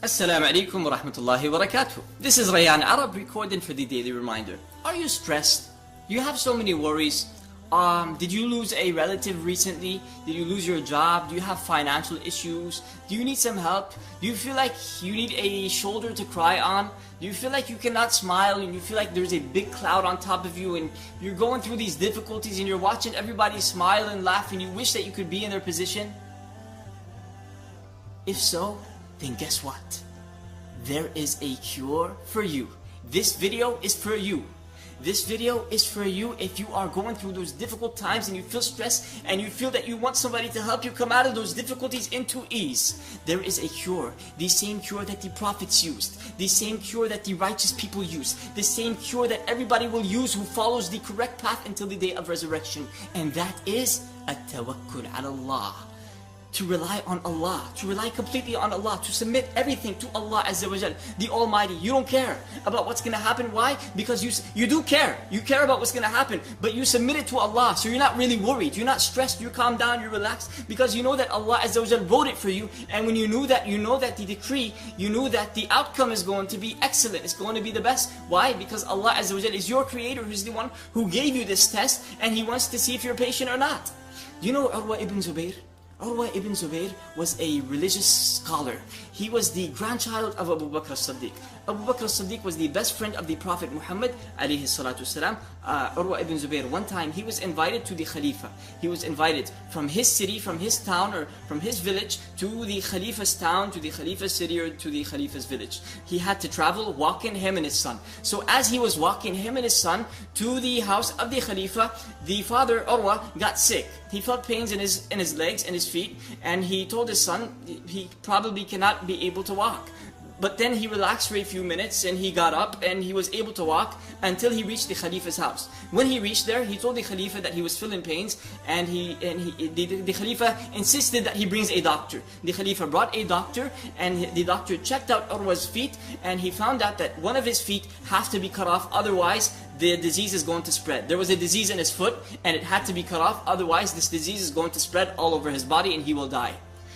Assalamu alaikum wa rahmatullahi wa barakatuh. This is Rayan Arab recording for the daily reminder. Are you stressed? You have so many worries. Did you lose a relative recently? Did you lose your job? Do you have financial issues? Do you need some help? Do you feel like you need a shoulder to cry on? Do you feel like you cannot smile and you feel like there's a big cloud on top of you and you're going through these difficulties and you're watching everybody smile and laugh and you wish that you could be in their position? If so, then guess what? There is a cure for you. This video is for you. This video is for you if you are going through those difficult times and you feel stressed and you feel that you want somebody to help you come out of those difficulties into ease. There is a cure. The same cure that the prophets used. The same cure that the righteous people used. The same cure that everybody will use who follows the correct path until the day of resurrection. And that is at-tawakkul ala Allah. To rely on Allah, to rely completely on Allah, to submit everything to Allah Azza wa Jal, the Almighty. You don't care about what's going to happen. Why? Because you do care. You care about what's going to happen, but you submit it to Allah, so you're not really worried. You're not stressed. You calm down. You relax because you know that Allah Azza wa Jal wrote it for you. And when you know that the decree, you know that the outcome is going to be excellent. It's going to be the best. Why? Because Allah Azza wa Jal is your creator, who's the one who gave you this test, and He wants to see if you're patient or not. You know Urwa ibn Zubayr? Urwa ibn Zubayr was a religious scholar. He was the grandchild of Abu Bakr as-Siddiq. Abu Bakr as-Siddiq was the best friend of the Prophet Muhammad alayhi salatu wasalam. Urwa ibn Zubayr, one time he was invited to the Khalifa. He was invited from his city, from his town or from his village to the Khalifa's town, to the Khalifa's city or to the Khalifa's village. He had to travel walking, him and his son. So as he was walking, him and his son, to the house of the Khalifa, the father Urwa got sick. He felt pains in his legs and his feet, and he told his son he probably cannot be able to walk. But then he relaxed for a few minutes and he got up and he was able to walk until he reached the Khalifa's house. When he reached there, he told the Khalifa that he was feeling pains, and the Khalifa insisted that he brings a doctor. The Khalifa brought a doctor, and the doctor checked out Urwa's feet, and he found out that one of his feet have to be cut off, otherwise the disease is going to spread. There was a disease in his foot and it had to be cut off, otherwise this disease is going to spread all over his body and he will die.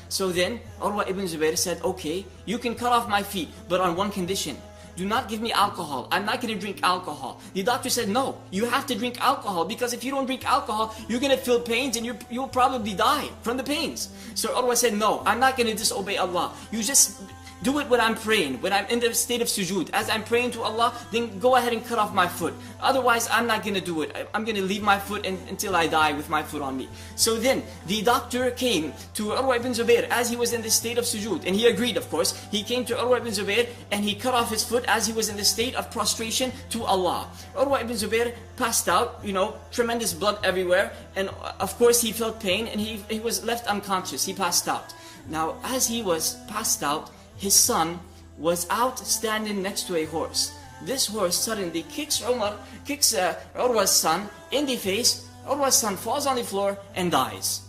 So then Urwa ibn Zubayr said, okay, you can cut off my feet, but on one condition. Do not give me alcohol. I'm not going to drink alcohol. The doctor said, no, you have to drink alcohol, because if you don't drink alcohol, you're going to feel pains and you'll probably die from the pains. So Urwa said, no, I'm not going to disobey Allah. You just do it when I'm praying, when I'm in the state of sujood. As I'm praying to Allah, then go ahead and cut off my foot. Otherwise, I'm not going to do it. I'm going to leave my foot until I die with my foot on me. So then, the doctor came to Urwa ibn Zubayr as he was in the state of sujood. And he agreed, of course. He came to Urwa ibn Zubayr and he cut off his foot as he was in the state of prostration to Allah. Urwa ibn Zubayr passed out, tremendous blood everywhere. And of course, he felt pain and he was left unconscious. He passed out. Now, as he was passed out, his son was out standing next to a horse. This horse suddenly kicks Urwa's son in the face. Urwa's son falls on the floor and dies.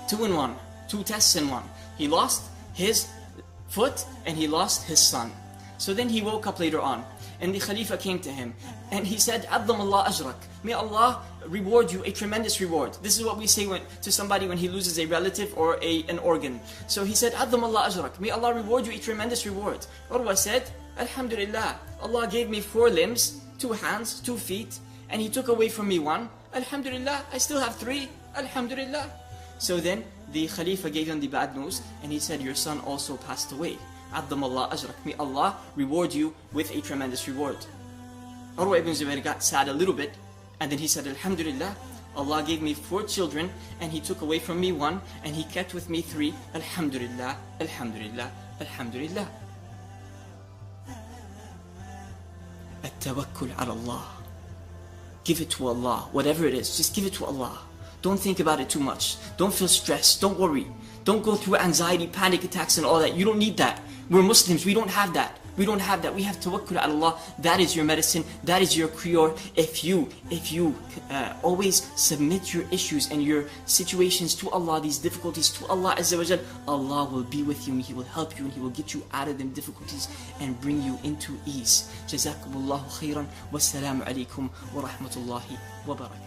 2 in 1. 2 tests in 1. He lost his foot and he lost his son. So then he woke up later on, and the Khalifa came to him and he said, "Azzam Allah ajrak." May Allah reward you a tremendous reward. This is what we say to somebody when he loses a relative or an organ. So he said, "Azzam Allah ajrak." May Allah reward you a tremendous reward. Urwa said, "Alhamdulillah, Allah gave me 4 limbs, 2 hands, 2 feet, and He took away from me 1. Alhamdulillah, I still have 3. Alhamdulillah." So then the Khalifa gave him the bad news and he said, "Your son also passed away. Azzam Allah ajrak." May Allah reward you with a tremendous reward. Urwa ibn Zubayr got sad a little bit, and then he said, "Alhamdulillah, Allah gave me 4 children and He took away from me 1, and He kept with me 3. Alhamdulillah, Alhamdulillah, Alhamdulillah." At-tawakkul ala Allah. Give it to Allah. Whatever it is, just give it to Allah. Don't think about it too much. Don't feel stressed. Don't worry. Don't go through anxiety, panic attacks and all that. You don't need that. We're Muslims. We don't have that. We don't have that. We have tawakkul ala Allah. That is your medicine. That is your cure. If you always submit your issues and your situations to Allah, these difficulties to Allah Azza wa Jal, Allah will be with you and He will help you and He will get you out of them difficulties and bring you into ease. Jazakumullahu khairan. Wassalamu alaikum wa rahmatullahi wa barakatuh.